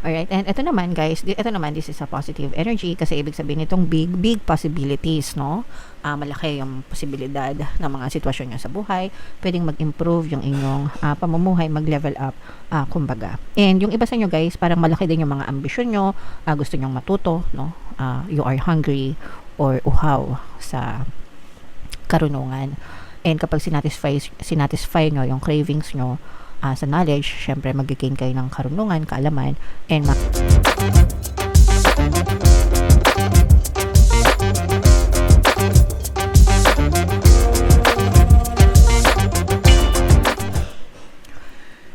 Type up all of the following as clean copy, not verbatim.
Alright, and ito naman guys, ito naman, this is a positive energy kasi ibig sabihin nitong big possibilities, no? Malaki yung posibilidad ng mga sitwasyon nyo sa buhay, pwedeng mag-improve yung inyong pamumuhay, mag-level up, kumbaga. And yung iba sa inyo guys, parang malaki din yung mga ambisyon nyo, gusto nyong matuto, no? You are hungry or uhaw sa karunungan. And kapag sinatisfy nyo yung cravings nyo sa knowledge, syempre mag-gain kayo ng karunungan, kaalaman, and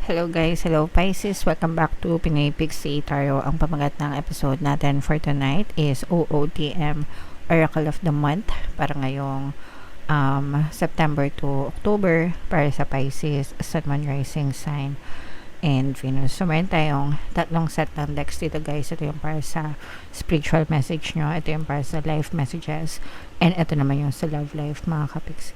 Hello guys, hello Pisces, welcome back to Pinay Pixie Tarot. Ang pamagat ng episode natin for tonight is OOTM, Oracle of the Month, para ngayong September to October para sa Pisces, Sun, Moon, Rising Sign, and Venus. So meron tayong tatlong set ng decks dito guys. Ito yung para sa spiritual message nyo, ito yung para sa life messages, and ito naman yung sa love life, mga kapiksi.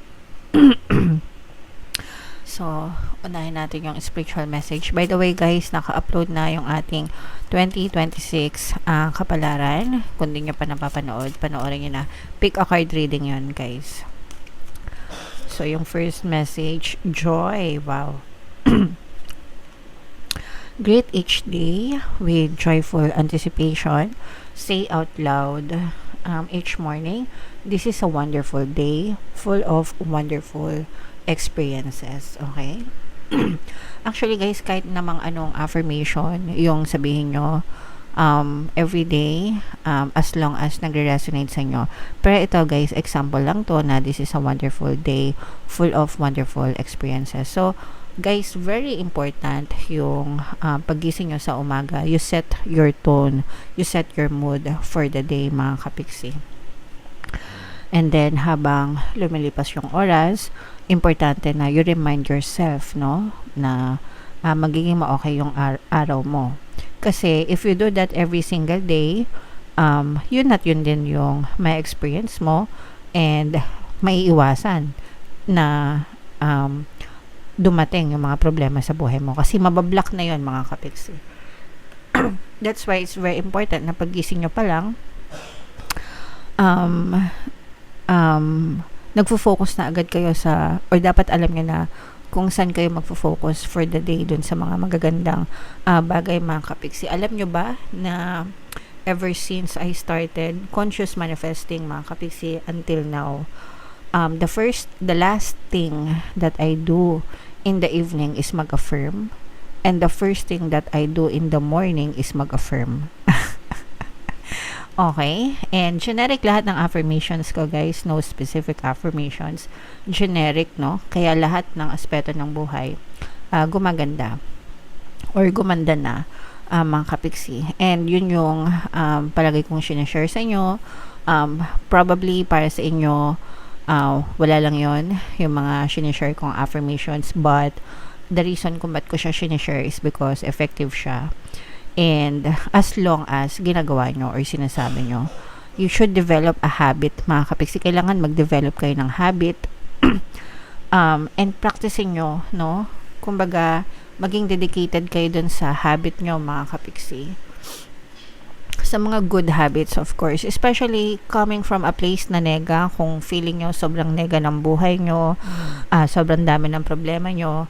So, unahin natin yung spiritual message. By the way guys, naka-upload na yung ating 2026 kapalaran. Kung di nyo pa napapanood, panoorin nyo na. Pick a card reading yun guys. So, yung first message, joy. Wow. Greet each day with joyful anticipation. Say out loud each morning, this is a wonderful day full of wonderful experiences. Okay? Actually guys, kahit namang anong affirmation yung sabihin nyo every day, as long as nagre-resonate sa inyo. Pero ito guys, example lang to na this is a wonderful day full of wonderful experiences. So guys, very important yung paggising nyo sa umaga, you set your tone, you set your mood for the day, mga kapiksi. And then habang lumilipas yung oras, importante na you remind yourself, no, na magiging ma-okay yung araw mo. Kasi if you do that every single day, yun din yung may experience mo, and may iwasan na dumating yung mga problema sa buhay mo kasi mabablock na yun, mga kapiksi. That's why it's very important na paggising nyo pa lang, nagfo-focus na agad kayo sa, or dapat alam nyo na kung saan kayo magfo-focus for the day dun sa mga magagandang bagay, mga kapiksi. Alam nyo ba na ever since I started conscious manifesting, mga kapiksi, until now, the last thing that I do in the evening is mag-affirm, and the first thing that I do in the morning is mag-affirm. Okay? And generic lahat ng affirmations ko guys, no specific affirmations, generic, no? Kaya lahat ng aspeto ng buhay gumaganda or gumanda na, mga kapiksi. And yun yung palagi kong sinashare sa inyo. Probably para sa inyo wala lang yon yung mga sinashare kong affirmations, but the reason kung ba't ko siya sinashare is because effective siya. And as long as ginagawa nyo or sinasabi nyo, you should develop a habit, mga kapiksi. Kailangan mag-develop kayo ng habit and practicing nyo, no? Kumbaga, maging dedicated kayo dun sa habit nyo, mga kapiksi. Sa mga good habits, of course, especially coming from a place na nega, kung feeling nyo sobrang nega ng buhay nyo, sobrang dami ng problema nyo,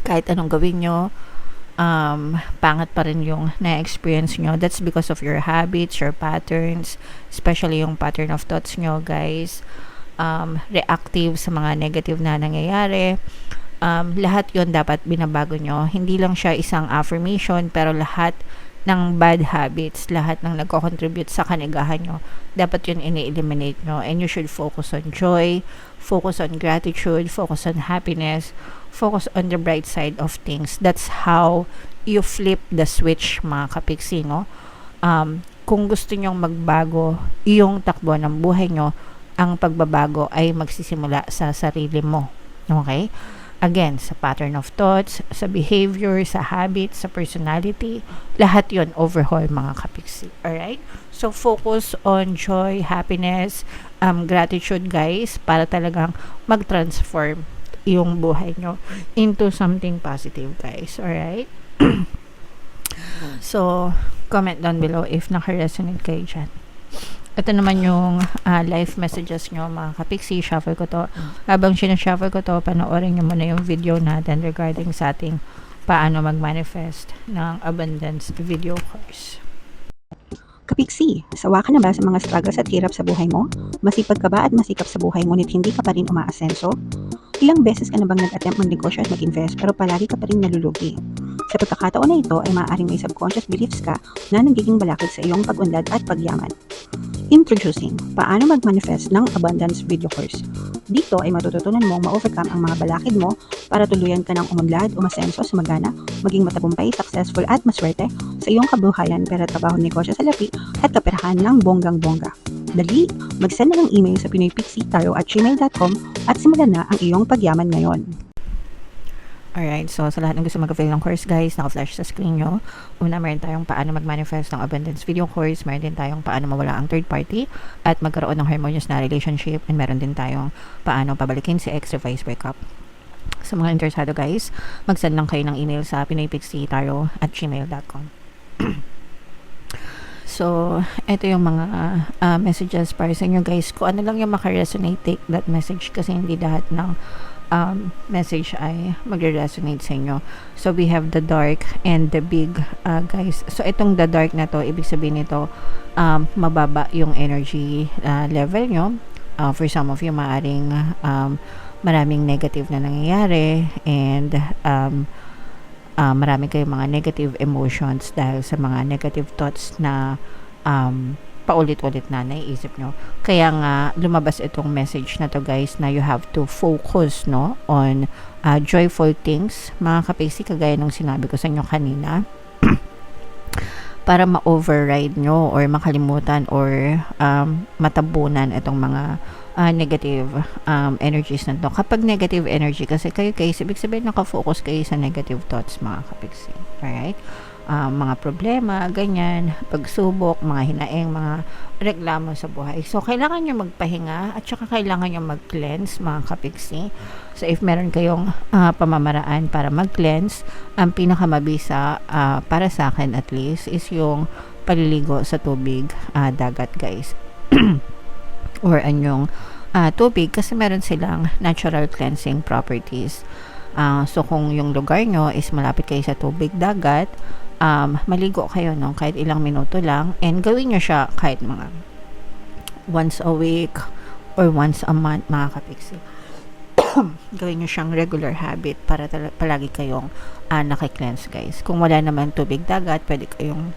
kahit anong gawin nyo, pangat pa rin yung na-experience nyo. That's because of your habits, your patterns, especially yung pattern of thoughts nyo, guys. Reactive sa mga negative na nangyayari. Lahat yon dapat binabago nyo. Hindi lang siya isang affirmation, pero lahat ng bad habits, lahat ng nagko-contribute sa kanigahan nyo, dapat yun ini-eliminate nyo. And you should focus on joy, focus on gratitude, focus on happiness, focus on the bright side of things. That's how you flip the switch, mga kapiksi, no? Kung gusto nyong magbago yung takbo ng buhay nyo, ang pagbabago ay magsisimula sa sarili mo. Okay? Again, sa pattern of thoughts, sa behavior, sa habits, sa personality, lahat yon overhaul, mga kapiksi. Alright? So, focus on joy, happiness, gratitude, guys, para talagang mag-transform yung buhay nyo into something positive, guys. Alright? So, comment down below if naka-resonate kayo dyan. Ito naman yung live messages nyo, mga kapixie. Shuffle ko to. Habang sinashuffle ko to, panoorin nyo muna yung video natin regarding sa ating paano mag-manifest ng abundance video course. Kapiksi, sawa ka na ba sa mga struggles at hirap sa buhay mo? Masipag ka ba at masikap sa buhay ngunit hindi ka pa rin umaasenso? Ilang beses ka na bang nag-attempt mag-negosyo at mag-invest pero palagi ka pa rin nalulugi? Sa pagkakataon na ito ay maaaring may subconscious beliefs ka na nagiging balakid sa iyong pag-unlad at pagyaman. Introducing, paano mag-manifest ng abundance video course. Dito ay matututunan mong ma-overcome ang mga balakid mo para tuluyan ka ng umunlad, umasenso, sumagana, maging matagumpay, successful at maswerte sa iyong kabuhayan, pera, trabaho, negosyo, salapi at kaperahan ng bonggang-bongga. Dali, mag-send na ng email sa pinoypixie@gmail.com at simulan na ang iyong pagyaman ngayon. Alright, so sa lahat ng gusto mag-avail ng course, guys, naka-flash sa screen nyo. Una, meron tayong paano mag-manifest ng abundance video course. Meron din tayong paano mawala ang third party at magkaroon ng harmonious na relationship. And meron din tayong paano pabalikin si ex revised breakup. Sa mga interesado, guys, mag-send lang kayo ng email sa pinoypixie@gmail.com. So, ito yung mga messages para sa inyo, guys. Kung ano lang yung maka-resonate, take that message kasi hindi lahat ng message ay magre-resonate sa inyo. So, we have the dark and the big, guys. So, itong the dark na to, ibig sabihin nito, mababa yung energy level nyo. For some of you, maaring maraming negative na nangyayari and marami kayong mga negative emotions dahil sa mga negative thoughts na paulit-ulit na naiisip nyo. Kaya nga, lumabas itong message na to, guys, na you have to focus, no, on joyful things, mga kapixie, kagaya nung sinabi ko sa inyo kanina, para ma-override nyo or makalimutan or matabunan itong mga negative energies na to. Kapag negative energy, kasi kayo, guys, ibig sabihin nakafocus kayo sa negative thoughts, mga kapixie. Alright? Mga problema, ganyan, pagsubok, mga hinaing, mga reklamo sa buhay. So, kailangan nyo magpahinga at saka kailangan nyo mag-cleanse, mga kapixie. So, if meron kayong pamamaraan para mag-cleanse, ang pinakamabisa para sa akin at least is yung paliligo sa tubig, dagat, guys. Or anyong tubig kasi meron silang natural cleansing properties. So, kung yung lugar nyo is malapit kayo sa tubig, dagat, maligo kayo, no, kahit ilang minuto lang, and gawin nyo siya kahit mga once a week or once a month, mga kapixie. Gawin nyo siyang regular habit para palagi kayong nakikleanse, guys. Kung wala naman tubig dagat, pwede kayong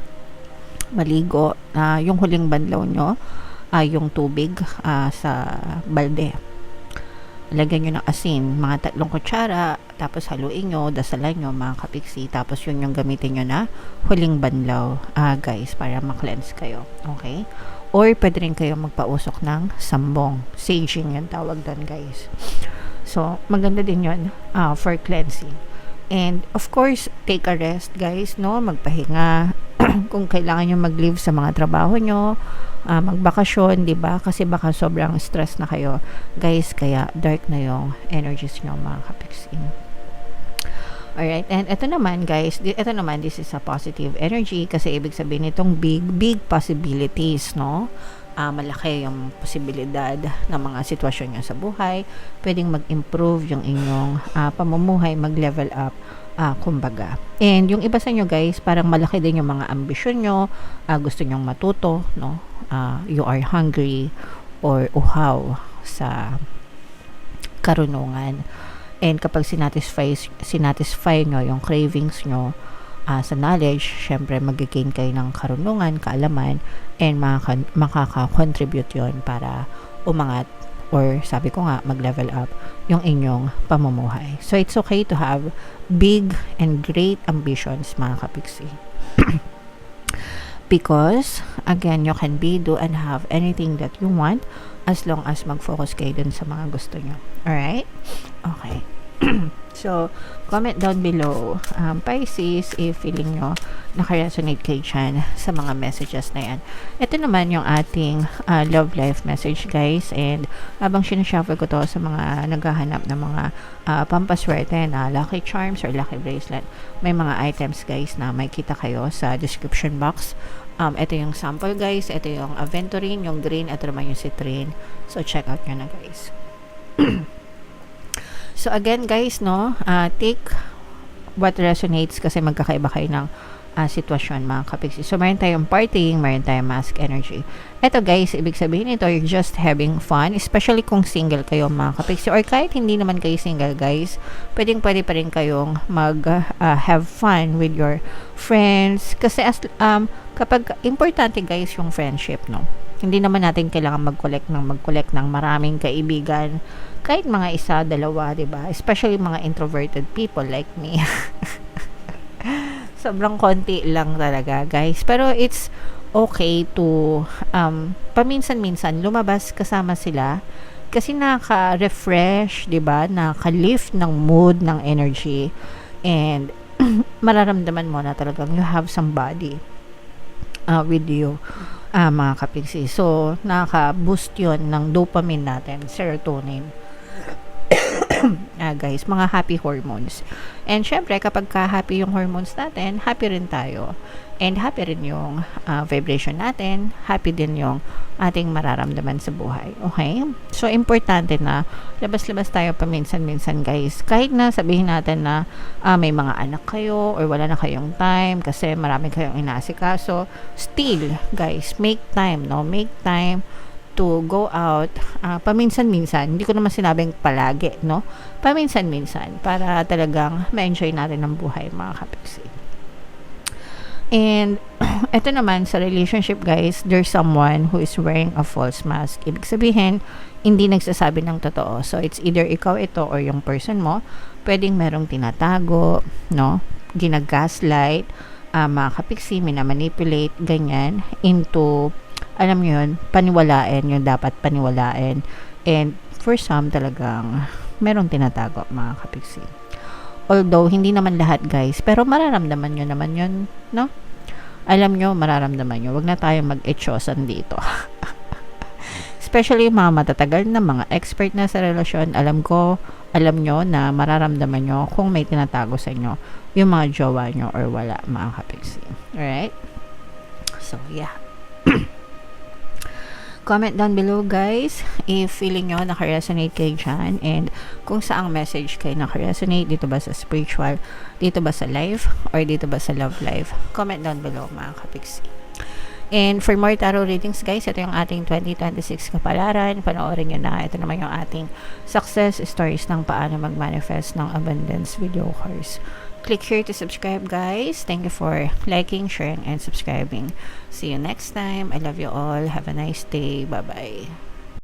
maligo, yung huling banlaw nyo, yung tubig sa balde. Lagyan nyo ng asin, mga 3 kutsara, tapos haluin nyo, dasalan nyo, mga kapixie, tapos yun yung gamitin nyo na huling banlaw, guys, para ma-cleanse kayo. Okay? Or pwede rin kayo magpausok ng sambong. Saging yung tawag doon, guys. So, maganda din yun for cleansing. And, of course, take a rest, guys, no? Magpahinga. Kung kailangan nyo mag-leave sa mga trabaho nyo, magbakasyon, di ba? Kasi baka sobrang stress na kayo, guys, kaya dark na yung energies nyo, mga kapixie. Alright, and ito naman, guys, this is a positive energy kasi ibig sabihin itong big possibilities, no? Malaki yung posibilidad ng mga sitwasyon nyo sa buhay. Pwedeng mag-improve yung inyong pamumuhay, mag-level up, kumbaga. And yung iba sa inyo, guys, parang malaki din yung mga ambisyon nyo, gusto nyong matuto, no? You are hungry or uhaw sa karunungan. And kapag sinatisfy nyo yung cravings nyo sa knowledge, syempre mag-gain kayo ng karunungan, kaalaman, and makaka-contribute yon para umangat or sabi ko nga, mag-level up yung inyong pamumuhay. So, it's okay to have big and great ambitions, mga kapixie. Because, again, you can be, do, and have anything that you want as long as mag-focus kayo dun sa mga gusto nyo. Alright? Okay. So, comment down below, Pisces, if feeling nyo nakaresonate kayo dyan sa mga messages na yan. Ito naman yung ating love life message, guys. And habang sinashuffle ko to sa mga naghahanap ng mga pampaswerte na lucky charms or lucky bracelet, may mga items, guys, na may kita kayo sa description box. Ito yung sample, guys. Ito yung aventurine, yung green. Ito naman yung citrine. So, check out nyo na, guys. So, again, guys, no, take what resonates kasi magkakaiba kayo ng sitwasyon, mga kapiksi. So, meron tayong partying, meron tayong mask energy. Ito, guys, ibig sabihin ito, you're just having fun, especially kung single kayo, mga kapiksi. Or kahit hindi naman kayo single, guys, pwede pa rin kayong have fun with your friends. Kasi kapag importante, guys, yung friendship, no? Hindi naman natin kailangan mag-collect ng maraming kaibigan. Kahit mga isa, dalawa, diba? Especially mga introverted people like me. Sobrang konti lang talaga, guys. Pero it's okay to paminsan-minsan lumabas kasama sila kasi nakaka-refresh, 'di ba? Nakaka-lift ng mood, ng energy. And mararamdaman mo na talagang you have somebody with you, mga kapiksi. So, nakaka-boost 'yon ng dopamine natin, serotonin. Guys, mga happy hormones. And syempre, kapag happy yung hormones natin, happy rin tayo. And happy rin yung vibration natin. Happy din yung ating mararamdaman sa buhay. Okay? So, importante na labas-labas tayo paminsan-minsan, guys. Kahit na sabihin natin na may mga anak kayo or wala na kayong time kasi marami kayong inaasikaso. Still, guys, make time, no? Make time to go out paminsan-minsan. Hindi ko naman sinabing palagi, no? Paminsan-minsan para talagang ma-enjoy natin ang buhay, mga kapiksi. And ito naman sa relationship, guys, there's someone who is wearing a false mask. Ibig sabihin, hindi nagsasabi ng totoo. So, it's either ikaw ito or yung person mo. Pwedeng merong tinatago, no? Ginagaslight, mga kapiksi, minamanipulate, ganyan, into alam nyo yun, paniwalain yung dapat paniwalain. And for some, talagang merong tinatago, mga kapiksi. Although, hindi naman lahat, guys, pero mararamdaman nyo naman yun, no? Alam nyo, mararamdaman nyo. Huwag na tayong mag-etyosan dito. Especially yung mga matatagal na, mga expert na sa relasyon, alam nyo na mararamdaman nyo kung may tinatago sa inyo yung mga jowa nyo or wala, mga kapiksi. Alright? So, yeah. Comment down below, guys, if feeling nyo naka-resonate kayo dyan and kung saang message kayo naka-resonate, dito ba sa spiritual, dito ba sa life, or dito ba sa love life. Comment down below, mga kapiksi. And for more tarot readings, guys, ito yung ating 2026 kapalaran. Panoorin nyo na. Ito naman yung ating success stories ng paano mag-manifest ng abundance video course. Click here to subscribe, guys. Thank you for liking, sharing, and subscribing. See you next time. I love you all. Have a nice day. Bye-bye.